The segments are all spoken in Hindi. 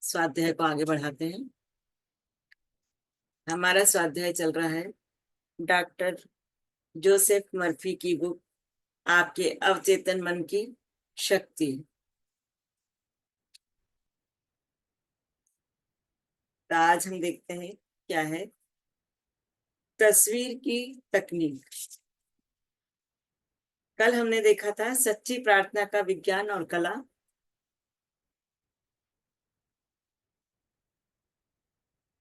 स्वाध्याय को आगे बढ़ाते हैं। हमारा स्वाध्याय चल रहा है डॉक्टर जोसेफ मर्फी की बुक आपके अवचेतन मन की शक्ति। तो आज हम देखते हैं क्या है तस्वीर की तकनीक। कल हमने देखा था सच्ची प्रार्थना का विज्ञान और कला।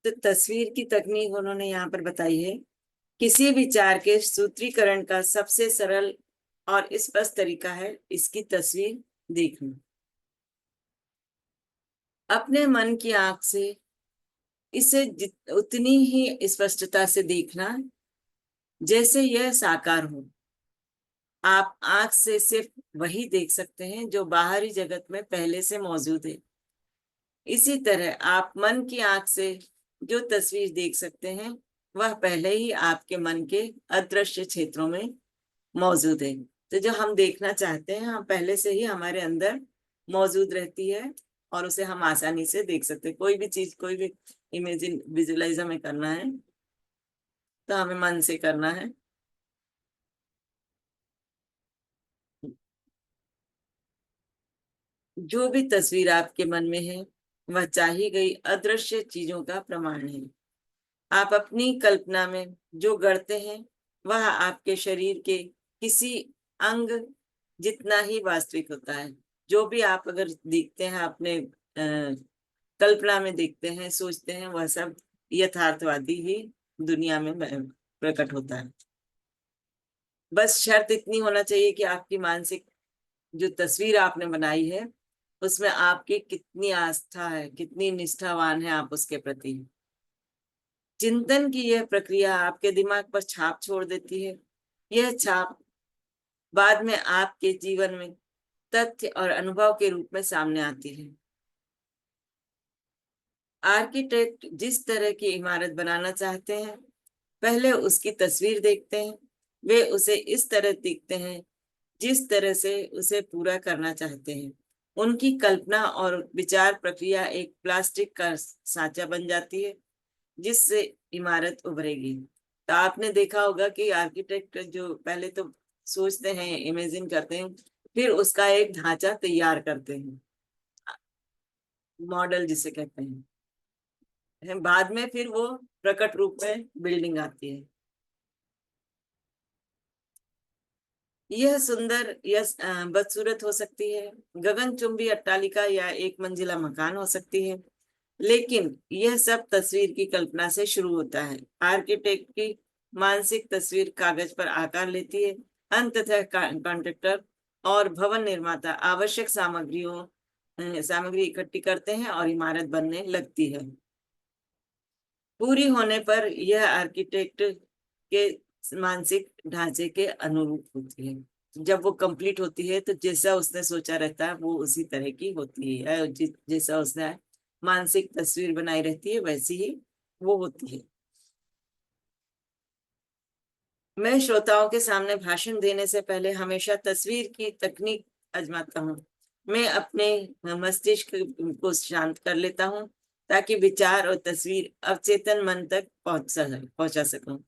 तो तस्वीर की तकनीक उन्होंने यहाँ पर बताई है किसी विचार के सूत्रीकरण का सबसे सरल और स्पष्ट तरीका है इसकी तस्वीर देखना। अपने मन की आंख से इसे उतनी ही स्पष्टता से देखना जैसे यह साकार हो। आप आंख से सिर्फ वही देख सकते हैं जो बाहरी जगत में पहले से मौजूद है। इसी तरह आप मन की आंख से जो तस्वीर देख सकते हैं वह पहले ही आपके मन के अदृश्य क्षेत्रों में मौजूद है। तो जो हम देखना चाहते हैं हम पहले से ही हमारे अंदर मौजूद रहती है और उसे हम आसानी से देख सकते हैं। कोई भी चीज, कोई भी इमेजिन विजुअलाइज हमें करना है तो हमें मन से करना है। जो भी तस्वीर आपके मन में है वह चाही गई अदृश्य चीजों का प्रमाण है। आप अपनी कल्पना में जो गढ़ते हैं वह आपके शरीर के किसी अंग जितना ही वास्तविक होता है। जो भी आप अगर देखते हैं अपने कल्पना में देखते हैं, सोचते हैं, वह सब यथार्थवादी ही दुनिया में प्रकट होता है। बस शर्त इतनी होना चाहिए कि आपकी मानसिक जो तस्वीर आपने बनाई है उसमें आपकी कितनी आस्था है, कितनी निष्ठावान है आप उसके प्रति। चिंतन की यह प्रक्रिया आपके दिमाग पर छाप छोड़ देती है। यह छाप बाद में आपके जीवन में तथ्य और अनुभव के रूप में सामने आती है। आर्किटेक्ट जिस तरह की इमारत बनाना चाहते हैं पहले उसकी तस्वीर देखते हैं। वे उसे इस तरह देखते हैं जिस तरह से उसे पूरा करना चाहते हैं। उनकी कल्पना और विचार प्रक्रिया एक प्लास्टिक का सांचा बन जाती है जिससे इमारत उभरेगी। तो आपने देखा होगा कि आर्किटेक्ट जो पहले तो सोचते हैं, इमेजिन करते हैं, फिर उसका एक ढांचा तैयार करते हैं, मॉडल जिसे कहते हैं। बाद में फिर वो प्रकट रूप में बिल्डिंग आती है। यह सुंदर या बदसूरत हो सकती है, गगनचुंबी अट्टालिका या एक मंजिला मकान हो सकती है, लेकिन यह सब तस्वीर की कल्पना से शुरू होता है। आर्किटेक्ट की मानसिक तस्वीर कागज पर आकार लेती है। अंततः कॉन्ट्रैक्टर और भवन निर्माता आवश्यक सामग्री इकट्ठी करते हैं और इमारत बनने लगती है। पूरी होने पर यह आर्किटेक्ट के मानसिक ढांचे के अनुरूप होती है। जब वो कंप्लीट होती है तो जैसा उसने सोचा रहता है वो उसी तरह की होती है। जैसा उसने मानसिक तस्वीर बनाई रहती है वैसी ही वो होती है। मैं श्रोताओं के सामने भाषण देने से पहले हमेशा तस्वीर की तकनीक आजमाता हूँ। मैं अपने मस्तिष्क को शांत कर लेता हूँ ताकि विचार और तस्वीर अवचेतन मन तक पहुंचा सकूं।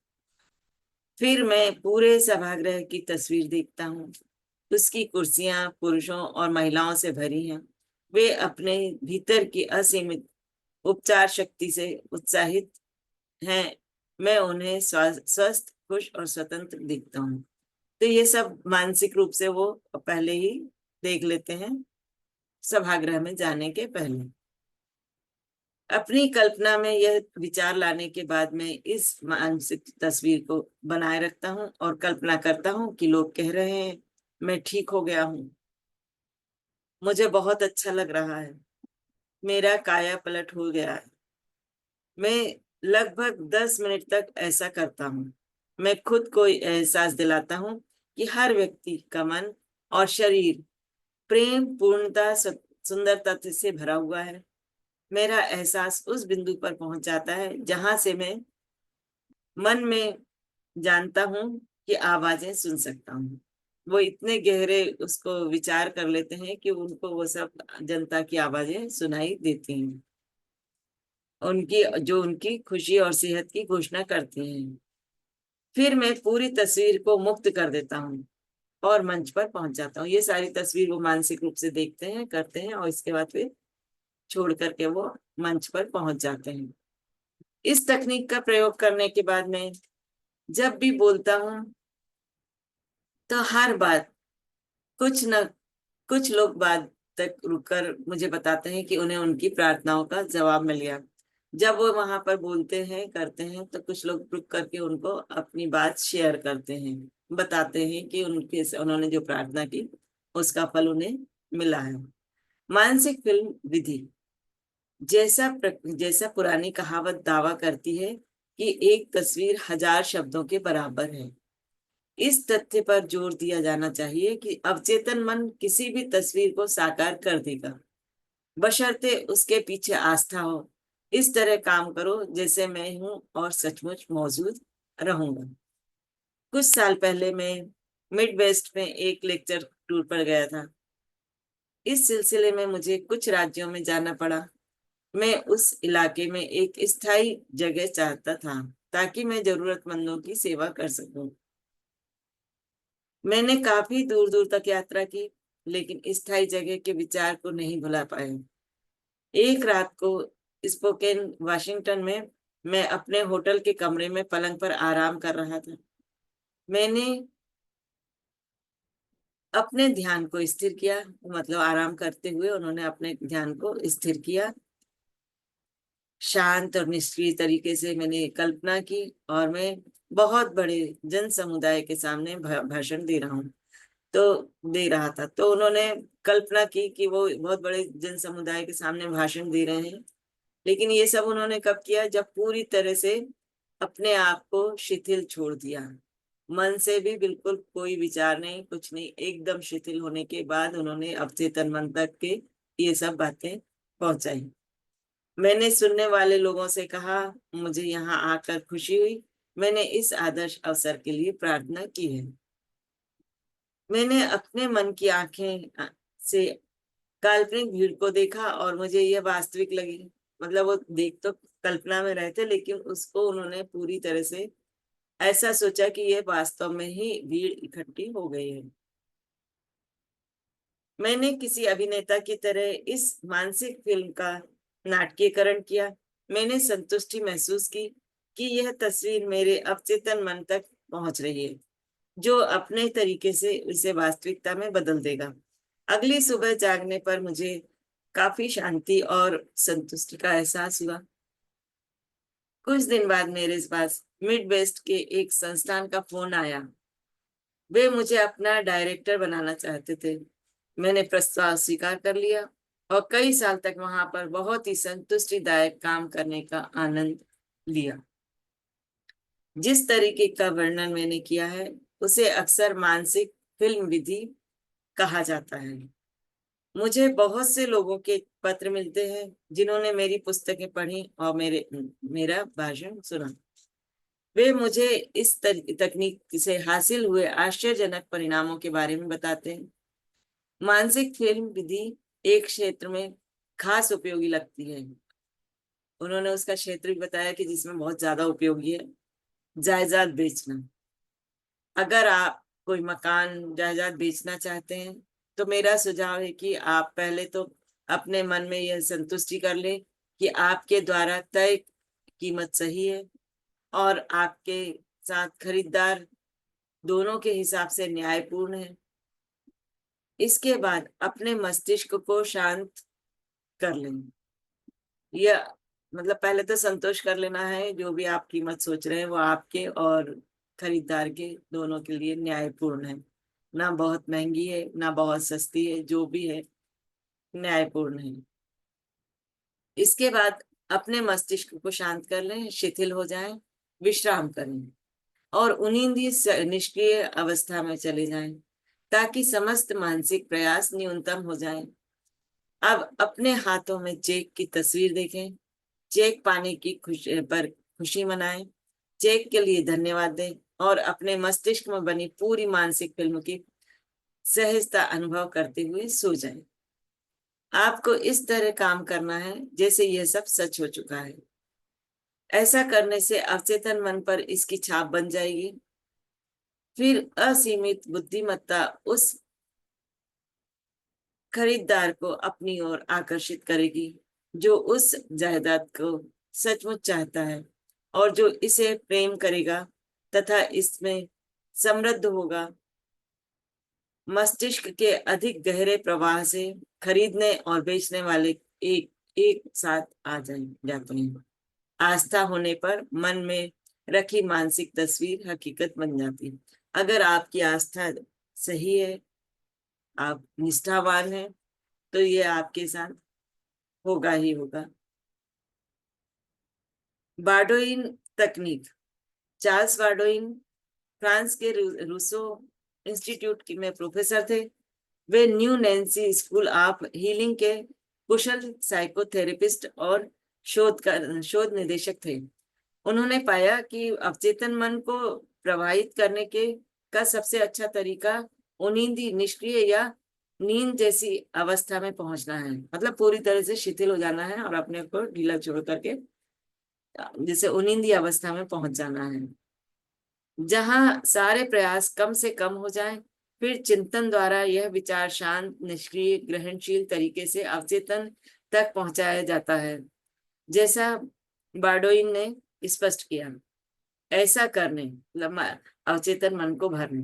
फिर मैं पूरे सभागृह की तस्वीर देखता हूँ। उसकी कुर्सियां पुरुषों और महिलाओं से भरी हैं। वे अपने भीतर की असीमित उपचार शक्ति से उत्साहित हैं। मैं उन्हें स्वस्थ, खुश और स्वतंत्र दिखता हूँ। तो ये सब मानसिक रूप से वो पहले ही देख लेते हैं सभागृह में जाने के पहले। अपनी कल्पना में यह विचार लाने के बाद मैं इस मानसिक तस्वीर को बनाए रखता हूँ और कल्पना करता हूँ कि लोग कह रहे हैं मैं ठीक हो गया हूँ, मुझे बहुत अच्छा लग रहा है, मेरा काया पलट हो गया है। मैं लगभग 10 मिनट तक ऐसा करता हूँ। मैं खुद को एहसास दिलाता हूँ कि हर व्यक्ति का मन और शरीर प्रेम, पूर्णता, सुंदरता से भरा हुआ है। मेरा एहसास उस बिंदु पर पहुंच जाता है जहां से मैं मन में जानता हूँ कि आवाजें सुन सकता हूँ। वो इतने गहरे उसको विचार कर लेते हैं कि उनको वो सब जनता की आवाजें सुनाई देती हैं। उनकी खुशी और सेहत की घोषणा करते हैं। फिर मैं पूरी तस्वीर को मुक्त कर देता हूँ और मंच पर पहुंच जाता हूँ। ये सारी तस्वीर वो मानसिक रूप से देखते हैं, करते हैं, और इसके बाद फिर छोड़ करके वो मंच पर पहुंच जाते हैं। इस तकनीक का प्रयोग करने के बाद में जब भी बोलता हूँ तो हर बात कुछ न कुछ लोग बाद तक रुककर मुझे बताते हैं कि उन्हें उनकी प्रार्थनाओं का जवाब मिल गया। जब वो वहां पर बोलते हैं, करते हैं, तो कुछ लोग रुक करके उनको अपनी बात शेयर करते हैं, बताते हैं कि उन्होंने जो प्रार्थना की उसका फल उन्हें मिला है। मानसिक फिल्म विधि जैसा पुरानी कहावत दावा करती है कि एक तस्वीर 1000 शब्दों के बराबर है, इस तथ्य पर जोर दिया जाना चाहिए कि अवचेतन मन किसी भी तस्वीर को साकार कर देगा, बशर्ते उसके पीछे आस्था हो। इस तरह काम करो जैसे मैं हूं और सचमुच मौजूद रहूंगा। कुछ साल पहले मैं मिड वेस्ट में एक लेक्चर टूर पर गया था। इस सिलसिले में मुझे कुछ राज्यों में जाना पड़ा। मैं उस इलाके में एक स्थायी जगह चाहता था ताकि मैं जरूरतमंदों की सेवा कर सकूं। मैंने काफी दूर दूर तक यात्रा की, लेकिन स्थायी जगह के विचार को नहीं भुला पाया। एक रात को स्पोकेन वाशिंगटन में मैं अपने होटल के कमरे में पलंग पर आराम कर रहा था। मैंने अपने ध्यान को स्थिर किया, मतलब आराम करते हुए उन्होंने अपने ध्यान को स्थिर किया। शांत और निष्क्रिय तरीके से मैंने कल्पना की और मैं बहुत बड़े जन समुदाय के सामने भाषण दे रहा था। तो उन्होंने कल्पना की कि वो बहुत बड़े जन समुदाय के सामने भाषण दे रहे हैं। लेकिन ये सब उन्होंने कब किया? जब पूरी तरह से अपने आप को शिथिल छोड़ दिया। मन से भी बिल्कुल कोई विचार नहीं, कुछ नहीं, एकदम शिथिल होने के बाद उन्होंने अवचेतन मन तक के ये सब बातें पहुंचाई। मैंने सुनने वाले लोगों से कहा, मुझे यहाँ आकर खुशी हुई। मैंने इस आदर्श अवसर के लिए प्रार्थना की है। मैंने अपने मन की आंखें से काल्पनिक भीड़ को देखा और मुझे यह वास्तविक लगी। मतलब वो देख तो कल्पना में रहते, लेकिन उसको उन्होंने पूरी तरह से ऐसा सोचा कि यह वास्तव में ही भीड़ इकट्ठी हो गई है। मैंने किसी अभिनेता की तरह इस मानसिक फिल्म का नाटकीकरण किया। मैंने संतुष्टि महसूस की कि यह तस्वीर मेरे अवचेतन मन तक पहुंच रही है, जो अपने तरीके से इसे वास्तविकता में बदल देगा। अगली सुबह जागने पर मुझे काफी शांति और संतुष्टि का एहसास हुआ। कुछ दिन बाद मेरे पास मिड वेस्ट के एक संस्थान का फोन आया। वे मुझे अपना डायरेक्टर बनाना चाहते थे। मैंने प्रस्ताव स्वीकार कर लिया और कई साल तक वहां पर बहुत ही संतुष्टिदायक काम करने का आनंद लिया। जिस तरीके का वर्णन मैंने किया है उसे अक्सर मानसिक फिल्म विधि कहा जाता है। मुझे बहुत से लोगों के पत्र मिलते हैं जिन्होंने मेरी पुस्तकें पढ़ी और मेरा भाषण सुना। वे मुझे इस तकनीक से हासिल हुए आश्चर्यजनक परिणामों के बारे में बताते हैं। मानसिक फिल्म विधि एक क्षेत्र में खास उपयोगी लगती है। उन्होंने उसका क्षेत्र भी बताया कि जिसमें बहुत ज्यादा उपयोगी है, जायदाद बेचना। अगर आप कोई मकान जायदाद बेचना चाहते हैं तो मेरा सुझाव है कि आप पहले तो अपने मन में यह संतुष्टि कर ले कि आपके द्वारा तय कीमत सही है और आपके साथ खरीदार दोनों के हिसाब से न्यायपूर्ण है। इसके बाद अपने मस्तिष्क को शांत कर लें। यह मतलब पहले तो संतोष कर लेना है, जो भी आप कीमत सोच रहे हैं वो आपके और खरीदार के दोनों के लिए न्यायपूर्ण है। ना बहुत महंगी है ना बहुत सस्ती है, जो भी है न्यायपूर्ण है। इसके बाद अपने मस्तिष्क को शांत कर लें, शिथिल हो जाएं, विश्राम करें और उन्हीं निष्क्रिय अवस्था में चले जाएं ताकि समस्त मानसिक प्रयास न्यूनतम हो जाएं। अब अपने हाथों में चेक की तस्वीर देखें। चेक पाने की खुशी मनाएं। चेक के लिए धन्यवाद दें और अपने मस्तिष्क में बनी पूरी मानसिक फिल्म की सहजता अनुभव करते हुए सो जाएं। आपको इस तरह काम करना है जैसे यह सब सच हो चुका है। ऐसा करने से अवचेतन मन पर इसकी छाप बन जाएगी। फिर असीमित बुद्धिमत्ता उस खरीदार को अपनी ओर आकर्षित करेगी जो उस जायदाद को सचमुच चाहता है और जो इसे प्रेम करेगा तथा इसमें समृद्ध होगा। मस्तिष्क के अधिक गहरे प्रवाह से खरीदने और बेचने वाले एक एक साथ आ जाते हैं। आस्था होने पर मन में रखी मानसिक तस्वीर हकीकत बन जाती है। अगर आपकी आस्था सही है, आप निष्ठावान हैं, तो ये आपके साथ होगा ही होगा। बारडोइन तकनीक। चार्ल्स बारडोइन फ्रांस के रूसो इंस्टीट्यूट में प्रोफेसर थे। वे new Nancy school of healing के कुशल साइकोथेरेपिस्ट और शोध निदेशक थे। उन्होंने पाया कि अवचेतन मन को प्रभावित करने के का सबसे अच्छा तरीका उनिंदी निष्क्रिय या नींद जैसी अवस्था में पहुंचना है। मतलब पूरी तरह से शिथिल हो जाना है और अपने को ढीला छोड़ करके जैसे उनिंदी अवस्था में पहुंच जाना है, जहां सारे प्रयास कम से कम हो जाएं। फिर चिंतन द्वारा यह विचार शांत, निष्क्रिय, ग्रहणशील तरीके से अवचेतन तक पहुंचाया जाता है, जैसा बारडोइन ने स्पष्ट किया। ऐसा करने अवचेतन मन को भरने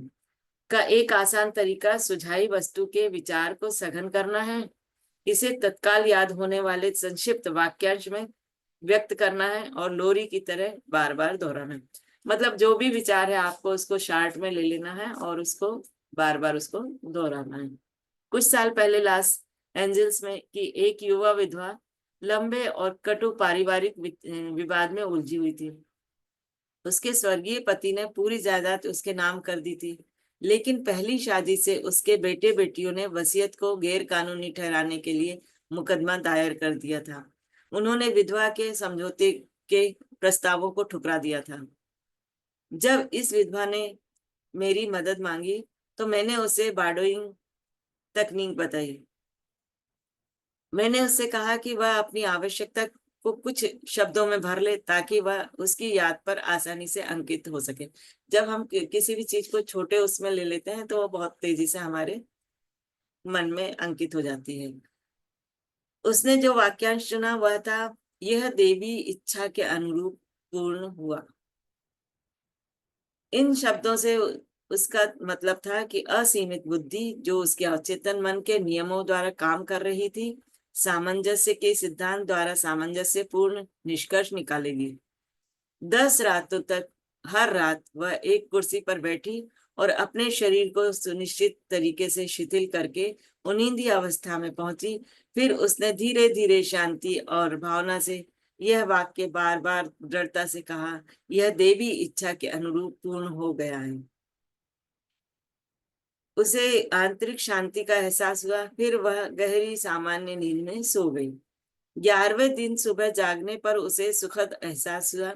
का एक आसान तरीका सुझाई वस्तु के विचार को सघन करना है। इसे तत्काल याद होने वाले संक्षिप्त वाक्यांश में व्यक्त करना है और लोरी की तरह बार बार दोहराना है। मतलब जो भी विचार है आपको उसको शार्ट में ले लेना है और उसको बार बार उसको दोहराना है। कुछ साल पहले लॉस एंजल्स में की एक युवा विधवा लंबे और कटु पारिवारिक विवाद में उलझी हुई थी। उसके स्वर्गीय पति ने पूरी जायदाद उसके नाम कर दी थी, लेकिन पहली शादी से उसके बेटे बेटियों ने वसीयत को गैर कानूनी ठहराने के लिए मुकदमा दायर कर दिया था। उन्होंने विधवा के समझौते के प्रस्तावों को ठुकरा दिया था। जब इस विधवा ने मेरी मदद मांगी तो मैंने उसे बारडोइंग तकनीक बताई। मैंने उससे कहा कि वह अपनी आवश्यकता को कुछ शब्दों में भर ले ताकि वह उसकी याद पर आसानी से अंकित हो सके। जब हम किसी भी चीज को छोटे उसमें ले लेते हैं तो वह बहुत तेजी से हमारे मन में अंकित हो जाती है। उसने जो वाक्यांश चुना वह था, यह देवी इच्छा के अनुरूप पूर्ण हुआ। इन शब्दों से उसका मतलब था कि असीमित बुद्धि जो उसके अवचेतन मन के नियमों द्वारा काम कर रही थी, सामंजस्य के सिद्धांत द्वारा सामंजस्य पूर्ण निष्कर्ष निकालेगी। 10 रातों तक हर रात वह एक कुर्सी पर बैठी और अपने शरीर को सुनिश्चित तरीके से शिथिल करके उनिंदी अवस्था में पहुंची। फिर उसने धीरे धीरे शांति और भावना से यह वाक्य बार बार दृढ़ता से कहा, यह देवी इच्छा के अनुरूप पूर्ण हो गया है। उसे आंतरिक शांति का एहसास हुआ। फिर वह गहरी सामान्य नींद में सो गई। 11वें दिन सुबह जागने पर उसे सुखद एहसास हुआ।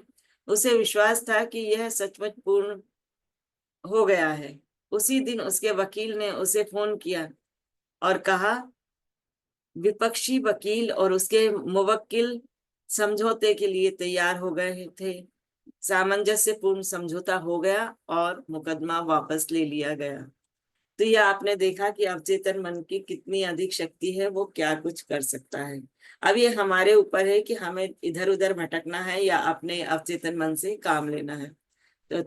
उसे विश्वास था कि यह सचमुच पूर्ण हो गया है। उसी दिन उसके वकील ने उसे फोन किया और कहा विपक्षी वकील और उसके मुवक्किल समझौते के लिए तैयार हो गए थे। सामंजस्यपूर्ण समझौता हो गया और मुकदमा वापस ले लिया गया। तो ये आपने देखा कि अवचेतन मन की कितनी अधिक शक्ति है, वो क्या कुछ कर सकता है। अब ये हमारे ऊपर है कि हमें इधर उधर भटकना है या अपने अवचेतन मन से काम लेना है। तो